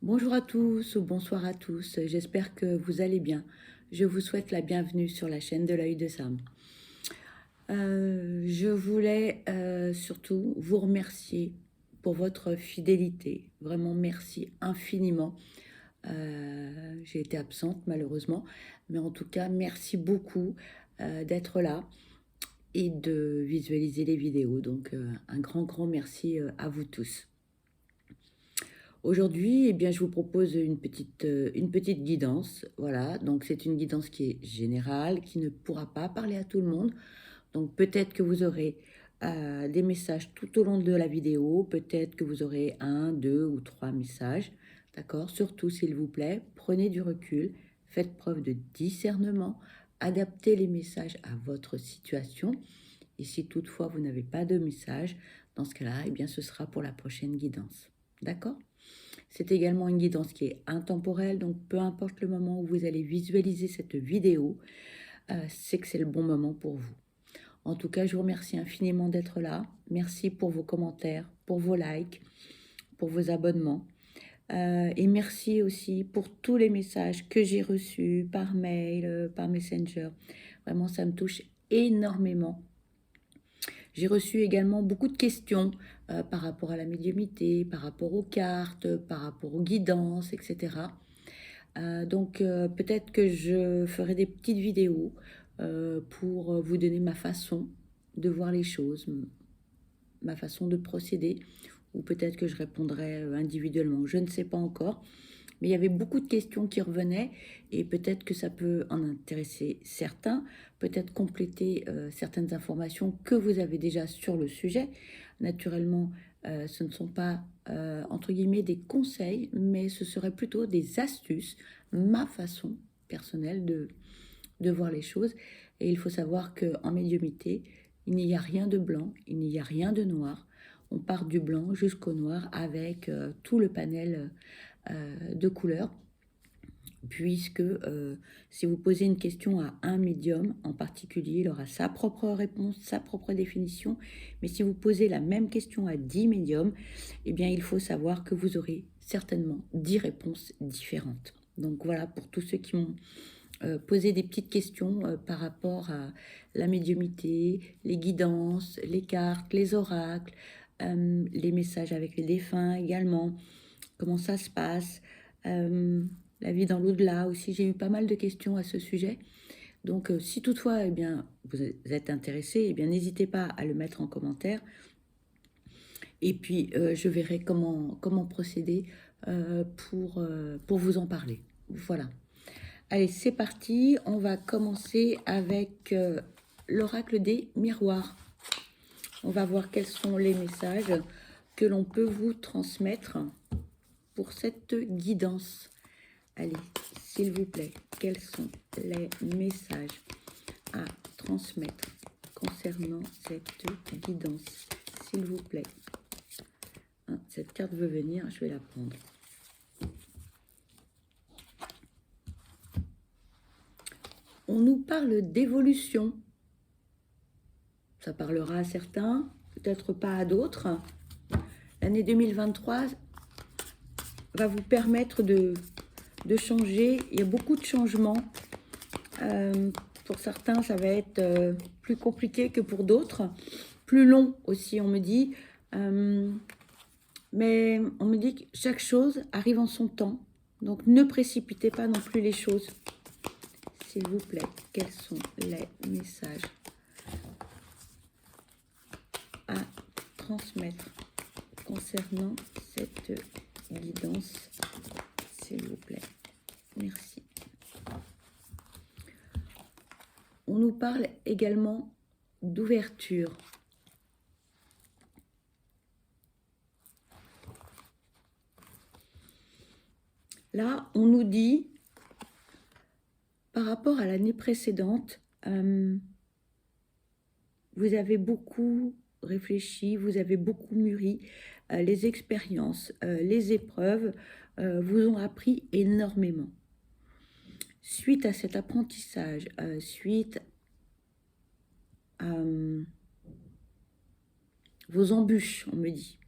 Bonjour à tous ou bonsoir à tous, j'espère que vous allez bien. Je vous souhaite la bienvenue sur la chaîne de l'œil de Sam. Je voulais surtout vous remercier pour votre fidélité. Vraiment merci infiniment. J'ai été absente malheureusement, mais en tout cas merci beaucoup d'être là et de visualiser les vidéos. Donc un grand merci à vous tous. Aujourd'hui, eh bien, je vous propose une petite guidance. Voilà, donc c'est une guidance qui est générale, qui ne pourra pas parler à tout le monde. Donc peut-être que vous aurez des messages tout au long de la vidéo, peut-être que vous aurez un, deux ou trois messages. D'accord? Surtout, s'il vous plaît, prenez du recul, faites preuve de discernement, adaptez les messages à votre situation. Et si toutefois vous n'avez pas de message, dans ce cas-là, eh bien, ce sera pour la prochaine guidance. D'accord? C'est également une guidance qui est intemporelle, donc peu importe le moment où vous allez visualiser cette vidéo, c'est que c'est le bon moment pour vous. En tout cas, je vous remercie infiniment d'être là. Merci pour vos commentaires, pour vos likes, pour vos abonnements. Et merci aussi pour tous les messages que j'ai reçus par mail, par Messenger. Vraiment, ça me touche énormément. J'ai reçu également beaucoup de questions par rapport à la médiumnité, par rapport aux cartes, par rapport aux guidances, etc. Donc peut-être que je ferai des petites vidéos pour vous donner ma façon de voir les choses, ma façon de procéder, ou peut-être que je répondrai individuellement. Je ne sais pas encore. Mais il y avait beaucoup de questions qui revenaient et peut-être que ça peut en intéresser certains, peut-être compléter certaines informations que vous avez déjà sur le sujet. Naturellement, ce ne sont pas, entre guillemets, des conseils, mais ce serait plutôt des astuces, ma façon personnelle de voir les choses. Et il faut savoir qu'en médiumité, il n'y a rien de blanc, il n'y a rien de noir. On part du blanc jusqu'au noir avec tout le panel de couleurs, puisque si vous posez une question à un médium en particulier, il aura sa propre réponse, sa propre définition, mais si vous posez la même question à 10 médiums, eh bien il faut savoir que vous aurez certainement 10 réponses différentes. Donc voilà, pour tous ceux qui m'ont posé des petites questions par rapport à la médiumité, les guidances, les cartes, les oracles, les messages avec les défunts également, comment ça se passe, la vie dans l'au-delà aussi. J'ai eu pas mal de questions à ce sujet. Donc, si toutefois, eh bien, vous êtes intéressé, eh bien, n'hésitez pas à le mettre en commentaire. Et puis, je verrai comment procéder pour vous en parler. Voilà. Allez, c'est parti. On va commencer avec l'oracle des miroirs. On va voir quels sont les messages que l'on peut vous transmettre pour cette guidance. Allez, s'il vous plaît, quels sont les messages à transmettre concernant cette guidance, s'il vous plaît. Hein, cette carte veut venir, je vais la prendre. On nous parle d'évolution. Ça parlera à certains, peut-être pas à d'autres. L'année 2023 va vous permettre de changer. Il y a beaucoup de changements. Pour certains, ça va être plus compliqué que pour d'autres. Plus long aussi, on me dit. Mais on me dit que chaque chose arrive en son temps. Donc ne précipitez pas non plus les choses. S'il vous plaît, quels sont les messages à transmettre concernant cette guidance, s'il vous plaît. Merci. On nous parle également d'ouverture. Là, on nous dit, par rapport à l'année précédente, vous avez beaucoup réfléchi, vous avez beaucoup mûri, les expériences, les épreuves vous ont appris énormément. Suite à cet apprentissage, suite à vos embûches, on me dit,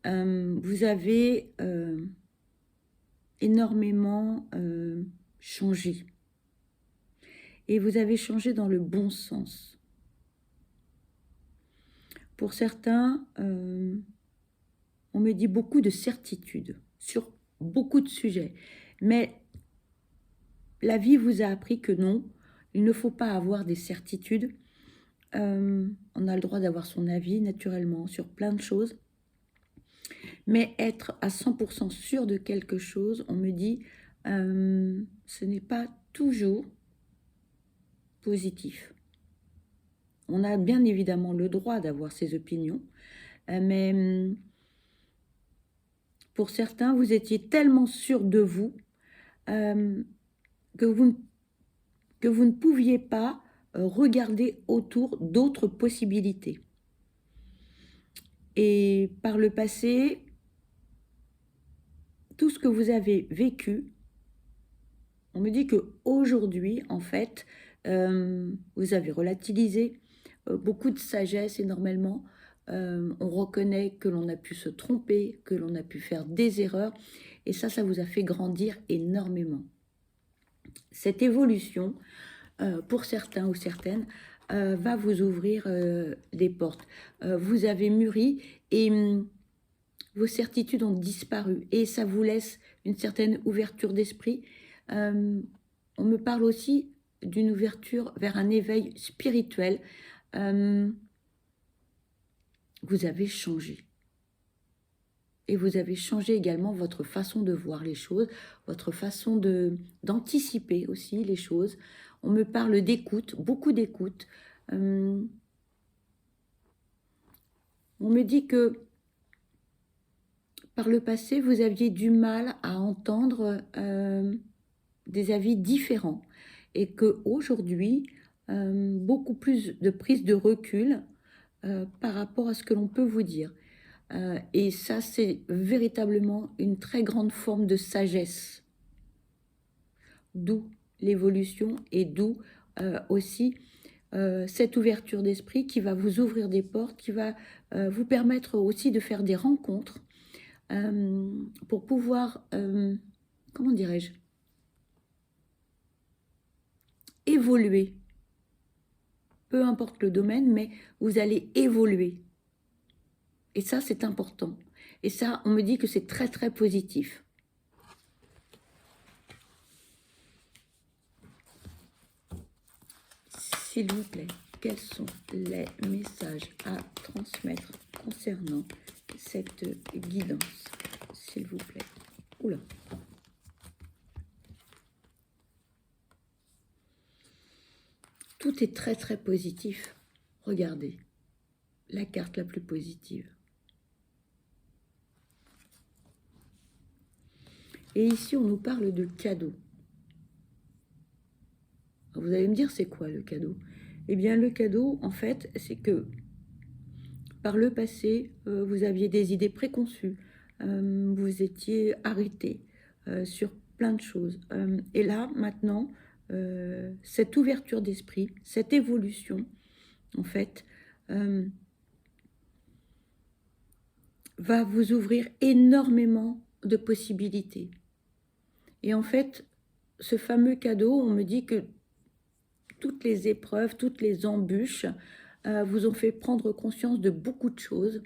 vous avez énormément changé. Et vous avez changé dans le bon sens. Pour certains, on me dit beaucoup de certitude sur beaucoup de sujets. Mais la vie vous a appris que non, il ne faut pas avoir des certitudes. On a le droit d'avoir son avis naturellement sur plein de choses. Mais être à 100% sûr de quelque chose, on me dit, ce n'est pas toujours positif. On a bien évidemment le droit d'avoir ses opinions, mais pour certains, vous étiez tellement sûr de vous que vous ne pouviez pas regarder autour d'autres possibilités. Et par le passé, tout ce que vous avez vécu, on me dit qu'aujourd'hui, en fait, vous avez relativisé beaucoup de sagesse énormément. On reconnaît que l'on a pu se tromper, que l'on a pu faire des erreurs. Et ça vous a fait grandir énormément. Cette évolution, pour certains ou certaines, va vous ouvrir des portes. Vous avez mûri et vos certitudes ont disparu. Et ça vous laisse une certaine ouverture d'esprit. On me parle aussi d'une ouverture vers un éveil spirituel. Vous avez changé. Et vous avez changé également votre façon de voir les choses, votre façon d'anticiper aussi les choses. On me parle d'écoute, beaucoup d'écoute. On me dit que par le passé, vous aviez du mal à entendre des avis différents et qu'aujourd'hui, beaucoup plus de prise de recul par rapport à ce que l'on peut vous dire. Et ça, c'est véritablement une très grande forme de sagesse. D'où l'évolution et d'où aussi cette ouverture d'esprit qui va vous ouvrir des portes, qui va vous permettre aussi de faire des rencontres pour pouvoir, comment dirais-je, évoluer. Peu importe le domaine, mais vous allez évoluer. Et ça, c'est important. Et ça, on me dit que c'est très, très positif. S'il vous plaît, quels sont les messages à transmettre concernant cette guidance? S'il vous plaît. Oula. Tout est très, très positif. Regardez, la carte la plus positive. Et ici, on nous parle de cadeau. Vous allez me dire, c'est quoi le cadeau? Eh bien, le cadeau, en fait, c'est que par le passé, vous aviez des idées préconçues, vous étiez arrêté sur plein de choses. Et là, maintenant, cette ouverture d'esprit, cette évolution, en fait, va vous ouvrir énormément de possibilités. Et en fait, ce fameux cadeau, on me dit que toutes les épreuves, toutes les embûches vous ont fait prendre conscience de beaucoup de choses.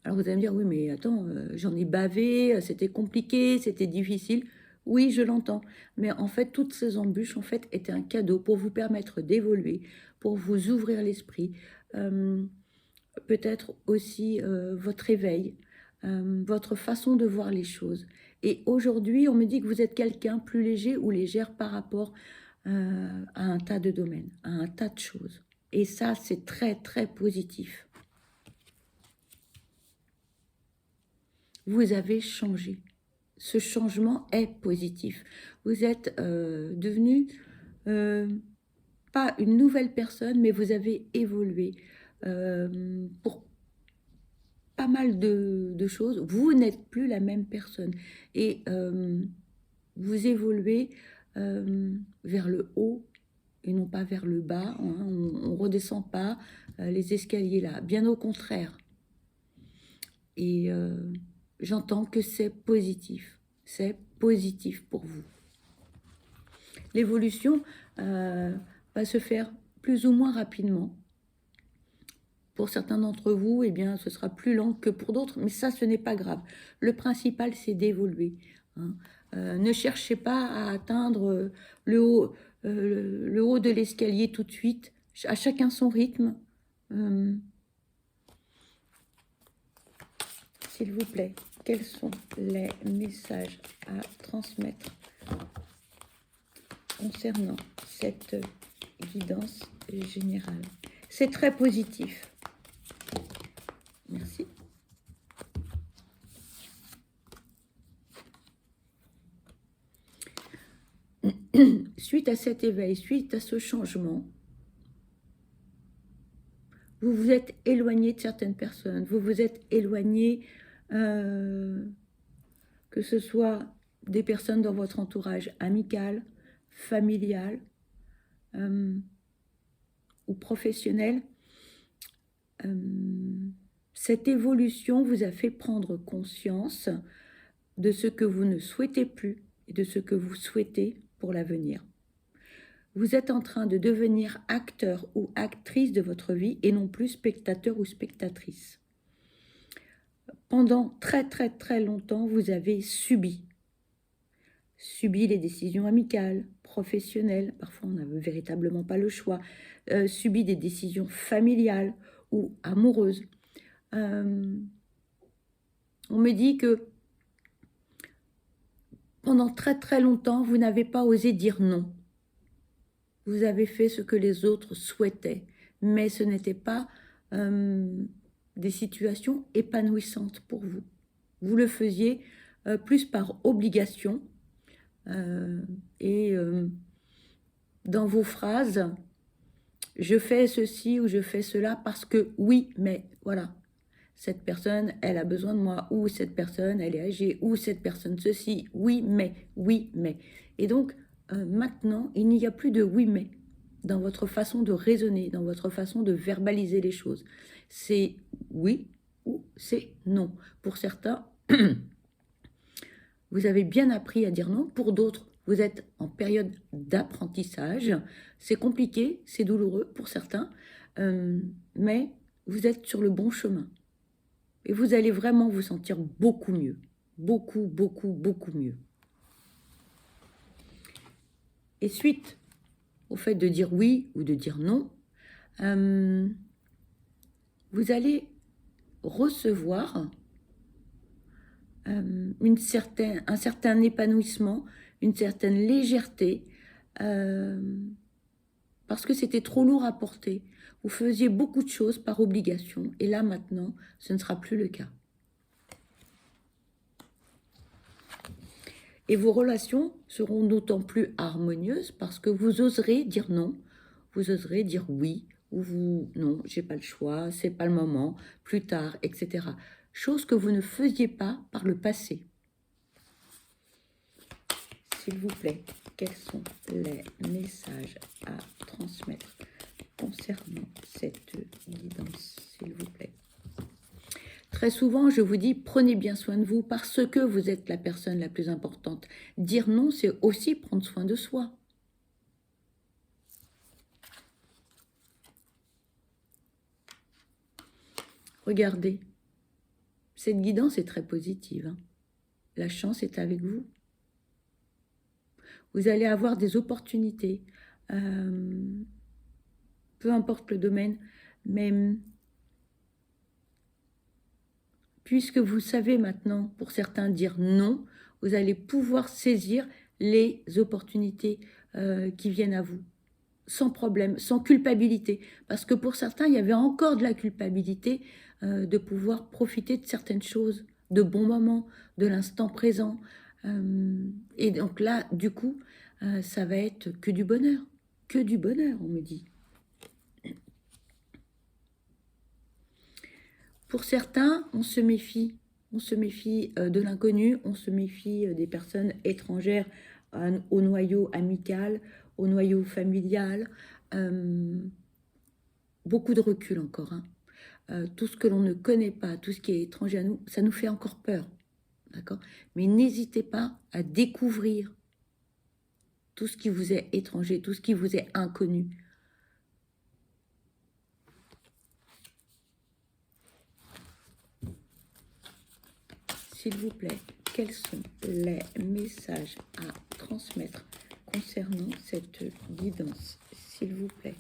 Alors vous allez me dire, oui mais attends, j'en ai bavé, c'était compliqué, c'était difficile. Oui, je l'entends. Mais en fait, toutes ces embûches, en fait, étaient un cadeau pour vous permettre d'évoluer, pour vous ouvrir l'esprit. Peut-être aussi votre éveil, votre façon de voir les choses. Et aujourd'hui, on me dit que vous êtes quelqu'un plus léger ou légère par rapport à un tas de domaines, à un tas de choses. Et ça, c'est très, très positif. Vous avez changé. Ce changement est positif. Vous êtes devenu pas une nouvelle personne, mais vous avez évolué pour pas mal de choses. Vous n'êtes plus la même personne et vous évoluez vers le haut et non pas vers le bas. Hein. On ne redescend pas les escaliers là, bien au contraire. Et j'entends que c'est positif. c'est positif pour vous. L'évolution va se faire plus ou moins rapidement. Pour certains d'entre vous, eh bien, ce sera plus lent que pour d'autres, mais ça, ce n'est pas grave. Le principal, c'est d'évoluer. Hein. Ne cherchez pas à atteindre le haut de l'escalier tout de suite. À chacun son rythme. S'il vous plaît, quels sont les messages à transmettre concernant cette guidance générale? C'est très positif. Merci. Suite à cet éveil, suite à ce changement, vous vous êtes éloigné de certaines personnes, vous vous êtes éloigné, que ce soit des personnes dans votre entourage amical, familial ou professionnel. Cette évolution vous a fait prendre conscience de ce que vous ne souhaitez plus et de ce que vous souhaitez pour l'avenir. Vous êtes en train de devenir acteur ou actrice de votre vie et non plus spectateur ou spectatrice. Pendant très longtemps, vous avez subi les décisions amicales, professionnelles, parfois on n'a véritablement pas le choix, subi des décisions familiales ou amoureuses. On me dit que pendant très longtemps, vous n'avez pas osé dire non. Vous avez fait ce que les autres souhaitaient, mais ce n'était pas des situations épanouissantes pour vous. Vous le faisiez plus par obligation et dans vos phrases, je fais ceci ou je fais cela parce que oui, mais voilà. Cette personne, elle a besoin de moi, ou cette personne, elle est âgée, ou cette personne, ceci, oui, mais. Et donc, maintenant, il n'y a plus de oui, mais dans votre façon de raisonner, dans votre façon de verbaliser les choses. C'est oui ou c'est non. Pour certains, vous avez bien appris à dire non. Pour d'autres, vous êtes en période d'apprentissage. C'est compliqué, c'est douloureux pour certains, mais vous êtes sur le bon chemin. Et vous allez vraiment vous sentir beaucoup mieux. Beaucoup mieux. Et suite au fait de dire oui ou de dire non, vous allez recevoir un certain épanouissement, une certaine légèreté, parce que c'était trop lourd à porter. Vous faisiez beaucoup de choses par obligation, et là maintenant, ce ne sera plus le cas. Et vos relations seront d'autant plus harmonieuses parce que vous oserez dire non, vous oserez dire oui, ou vous, non, j'ai pas le choix, c'est pas le moment, plus tard, etc. Chose que vous ne faisiez pas par le passé. S'il vous plaît, quels sont les messages à transmettre concernant cette guidance, s'il vous plaît? Très souvent, je vous dis, prenez bien soin de vous parce que vous êtes la personne la plus importante. Dire non, c'est aussi prendre soin de soi. Regardez, cette guidance est très positive. Hein. La chance est avec vous. Vous allez avoir des opportunités, peu importe le domaine, mais puisque vous savez maintenant, pour certains, dire non, vous allez pouvoir saisir les opportunités qui viennent à vous, sans problème, sans culpabilité. Parce que pour certains, il y avait encore de la culpabilité de pouvoir profiter de certaines choses, de bons moments, de l'instant présent. Et donc là, du coup, ça va être que du bonheur, on me dit. Pour certains, on se méfie de l'inconnu, on se méfie des personnes étrangères au noyau amical, au noyau familial. Beaucoup de recul encore. Hein. Tout ce que l'on ne connaît pas, tout ce qui est étranger à nous, ça nous fait encore peur. d'accord? Mais n'hésitez pas à découvrir tout ce qui vous est étranger, tout ce qui vous est inconnu. S'il vous plaît, quels sont les messages à transmettre concernant cette guidance? S'il vous plaît,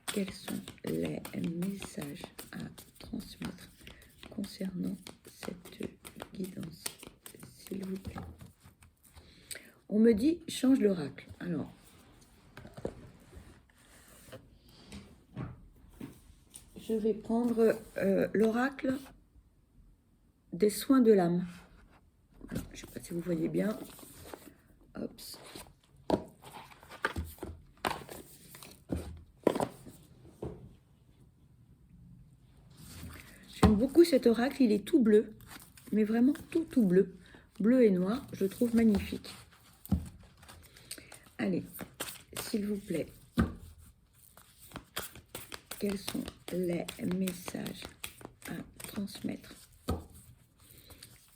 quels sont les messages à transmettre concernant cette guidance? S'il vous plaît. On me dit, change l'oracle. Alors, je vais prendre l'oracle des soins de l'âme. Je ne sais pas si vous voyez bien. Hop. J'aime beaucoup cet oracle, il est tout bleu, mais vraiment tout bleu. Bleu et noir, je trouve magnifique. Allez, s'il vous plaît, quels sont les messages à transmettre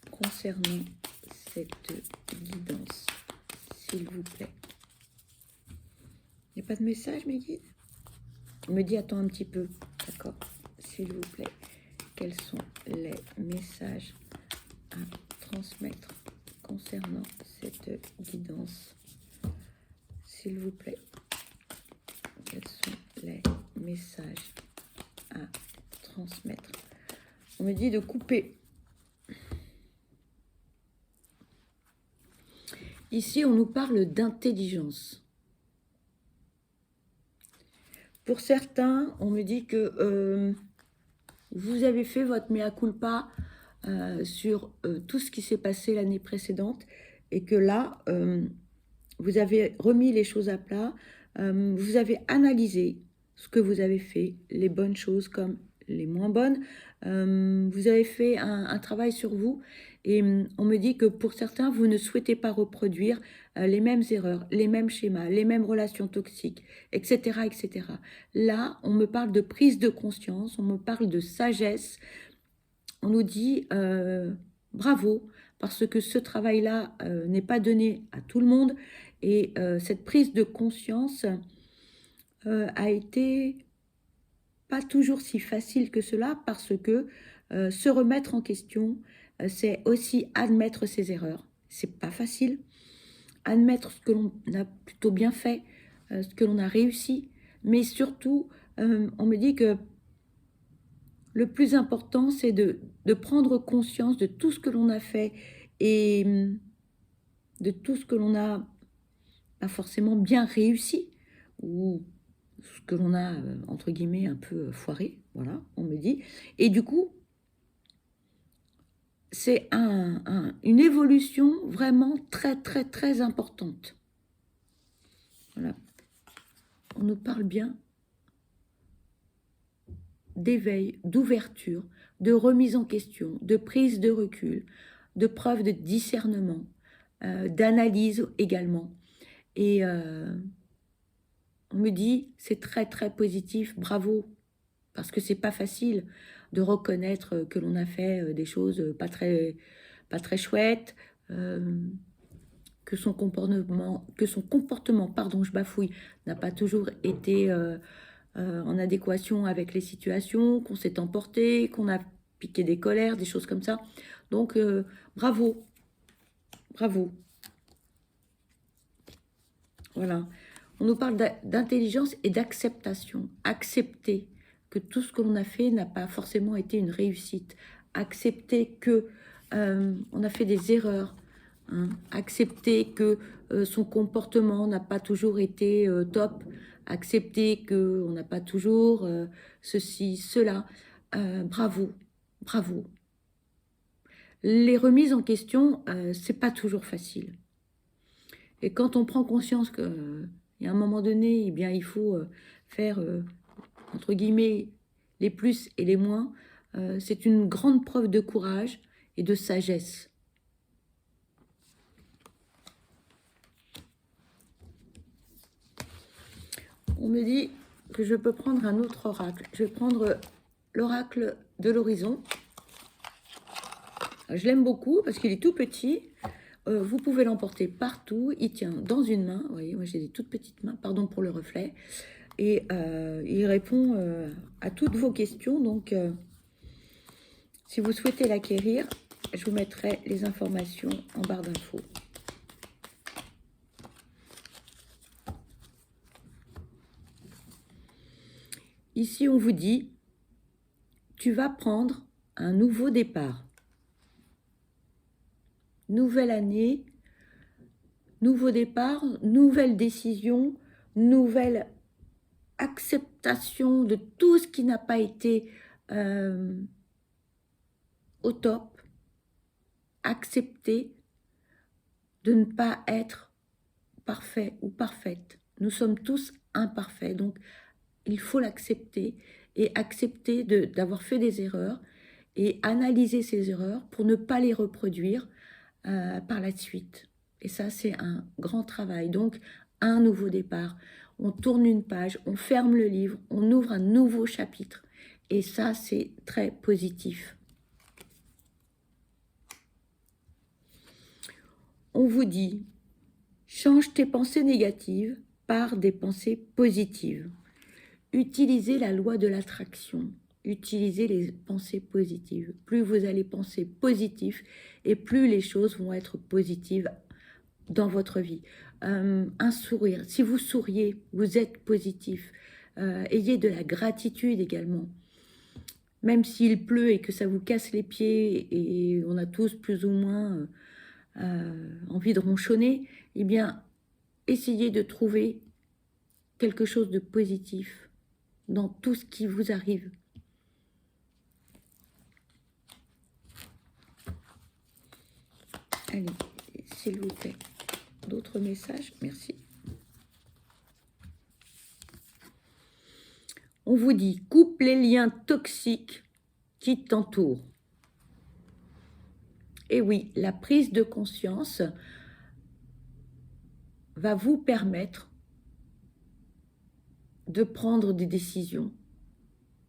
concernant cette guidance, s'il vous plaît? Il n'y a pas de message, mes guides? On me dit, attends un petit peu, d'accord? S'il vous plaît, quels sont les messages à transmettre concernant cette guidance, s'il vous plaît? Quels sont les messages à transmettre? On me dit de couper. Ici, on nous parle d'intelligence. Pour certains, on me dit que vous avez fait votre mea culpa sur tout ce qui s'est passé l'année précédente et que là, vous avez remis les choses à plat, vous avez analysé ce que vous avez fait, les bonnes choses comme les moins bonnes, vous avez fait un travail sur vous et on me dit que pour certains, vous ne souhaitez pas reproduire les mêmes erreurs, les mêmes schémas, les mêmes relations toxiques, etc., etc. Là, on me parle de prise de conscience, on me parle de sagesse, on nous dit bravo, parce que ce travail-là n'est pas donné à tout le monde et cette prise de conscience a été pas toujours si facile que cela parce que se remettre en question, c'est aussi admettre ses erreurs. C'est pas facile. Admettre ce que l'on a plutôt bien fait, ce que l'on a réussi, mais surtout, on me dit que le plus important, c'est de prendre conscience de tout ce que l'on a fait et de tout ce que l'on a pas forcément bien réussi ou ce que l'on a, entre guillemets, un peu foiré, voilà, on me dit. Et du coup, c'est une évolution vraiment très importante. Voilà. On nous parle bien d'éveil, d'ouverture, de remise en question, de prise de recul, de preuve de discernement, d'analyse également. Et on me dit, c'est très positif, bravo, parce que c'est pas facile de reconnaître que l'on a fait des choses pas très chouettes, que son comportement, pardon, je bafouille, n'a pas toujours été en adéquation avec les situations, qu'on s'est emporté, qu'on a piqué des colères, des choses comme ça. Donc, bravo. Voilà. On nous parle d'intelligence et d'acceptation. Accepter que tout ce que l'on a fait n'a pas forcément été une réussite. Accepter que on a fait des erreurs. Hein. Accepter que son comportement n'a pas toujours été top. Accepter qu'on n'a pas toujours ceci, cela. Bravo. Les remises en question, c'est pas toujours facile. Et quand on prend conscience qu'il y a un moment donné, eh bien, il faut faire, entre guillemets, les plus et les moins, c'est une grande preuve de courage et de sagesse. On me dit que je peux prendre un autre oracle. Je vais prendre l'oracle de l'horizon. Je l'aime beaucoup parce qu'il est tout petit. Vous pouvez l'emporter partout. Il tient dans une main. Vous voyez, moi j'ai des toutes petites mains. Pardon pour le reflet. Et il répond à toutes vos questions. Donc, si vous souhaitez l'acquérir, je vous mettrai les informations en barre d'infos. Ici, on vous dit, tu vas prendre un nouveau départ. Nouvelle année, nouveau départ, nouvelle décision, nouvelle acceptation de tout ce qui n'a pas été au top. Accepter de ne pas être parfait ou parfaite. Nous sommes tous imparfaits, donc il faut l'accepter et accepter d'avoir fait des erreurs et analyser ces erreurs pour ne pas les reproduire par la suite. Et ça, c'est un grand travail. Donc, un nouveau départ. On tourne une page, on ferme le livre, on ouvre un nouveau chapitre. Et ça, c'est très positif. On vous dit, change tes pensées négatives par des pensées positives. Utilisez la loi de l'attraction. Utilisez les pensées positives. Plus vous allez penser positif et plus les choses vont être positives dans votre vie. Un sourire. Si vous souriez, vous êtes positif. Ayez de la gratitude également. Même s'il pleut et que ça vous casse les pieds et on a tous plus ou moins envie de ronchonner, eh bien, essayez de trouver quelque chose de positif dans tout ce qui vous arrive. Allez, s'il vous plaît, d'autres messages, merci. On vous dit, coupe les liens toxiques qui t'entourent. Et oui, la prise de conscience va vous permettre de prendre des décisions,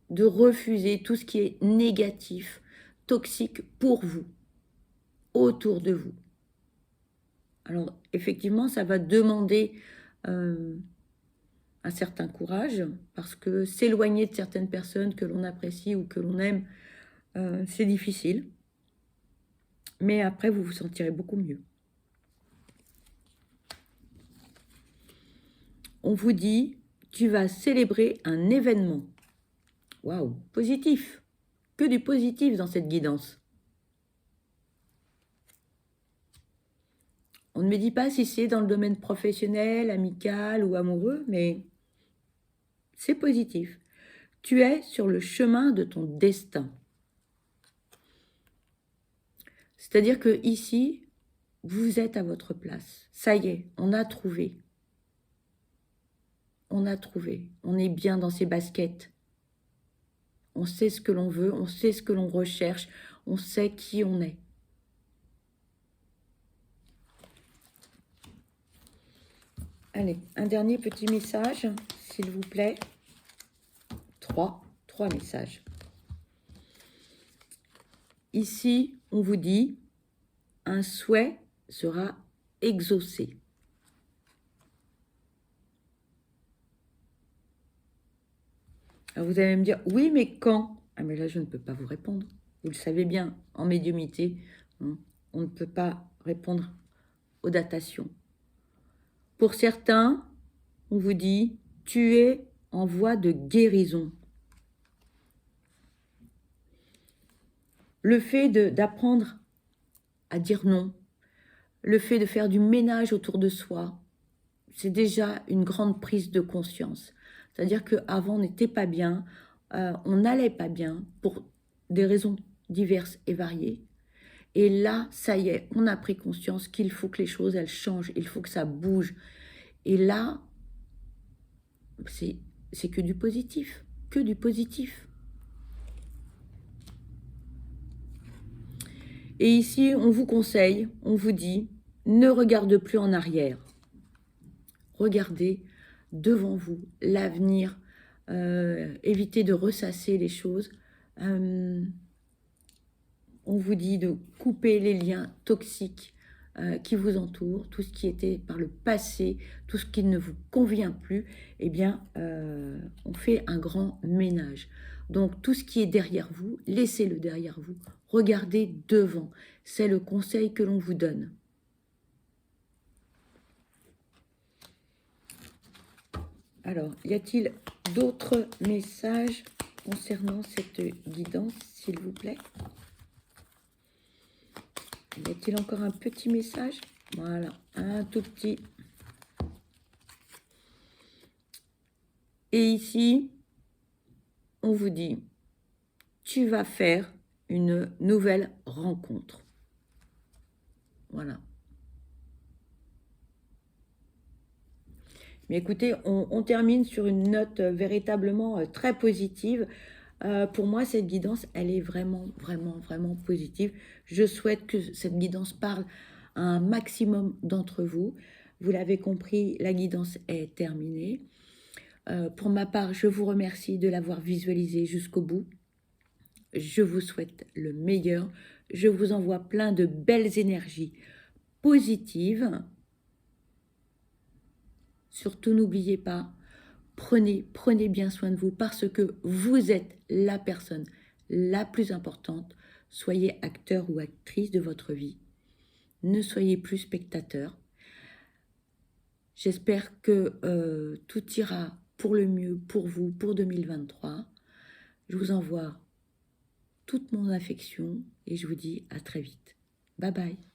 de refuser tout ce qui est négatif, toxique pour vous, autour de vous. Alors, effectivement, ça va demander un certain courage, parce que s'éloigner de certaines personnes que l'on apprécie ou que l'on aime, c'est difficile. Mais après, vous vous sentirez beaucoup mieux. On vous dit, tu vas célébrer un événement. Waouh, positif. Que du positif dans cette guidance. On ne me dit pas si c'est dans le domaine professionnel, amical ou amoureux, mais c'est positif. Tu es sur le chemin de ton destin. C'est-à-dire que ici, vous êtes à votre place. Ça y est, on a trouvé. On a trouvé. On est bien dans ses baskets. On sait ce que l'on veut, on sait ce que l'on recherche, on sait qui on est. Allez, un dernier petit message, s'il vous plaît. Trois messages. Ici, on vous dit, un souhait sera exaucé. Alors vous allez me dire, oui, mais quand? Ah, mais là, je ne peux pas vous répondre. Vous le savez bien, en médiumnité, hein, on ne peut pas répondre aux datations. Pour certains, on vous dit, tu es en voie de guérison. Le fait d'apprendre à dire non, le fait de faire du ménage autour de soi, c'est déjà une grande prise de conscience. C'est-à-dire qu'avant, on n'était pas bien, on n'allait pas bien pour des raisons diverses et variées. Et là, ça y est, on a pris conscience qu'il faut que les choses, elles changent, il faut que ça bouge. Et là, c'est que du positif, que du positif. Et ici, on vous conseille, on vous dit, ne regarde plus en arrière. Regardez devant vous, l'avenir, évitez de ressasser les choses. On vous dit de couper les liens toxiques qui vous entourent, tout ce qui était par le passé, tout ce qui ne vous convient plus, eh bien, on fait un grand ménage. Donc, tout ce qui est derrière vous, laissez-le derrière vous. Regardez devant. C'est le conseil que l'on vous donne. Alors, y a-t-il d'autres messages concernant cette guidance, s'il vous plaît? Y a-t-il encore un petit message? Voilà, un tout petit. Et ici, on vous dit, tu vas faire une nouvelle rencontre. Voilà. Mais écoutez, on termine sur une note véritablement très positive. Pour moi, cette guidance, elle est vraiment, vraiment, vraiment positive. Je souhaite que cette guidance parle à un maximum d'entre vous. Vous l'avez compris, la guidance est terminée. Pour ma part, je vous remercie de l'avoir visualisée jusqu'au bout. Je vous souhaite le meilleur. Je vous envoie plein de belles énergies positives. Surtout, n'oubliez pas, prenez bien soin de vous parce que vous êtes la personne la plus importante. Soyez acteur ou actrice de votre vie. Ne soyez plus spectateur. J'espère que tout ira pour le mieux pour vous pour 2023. Je vous envoie toute mon affection et je vous dis à très vite. Bye bye.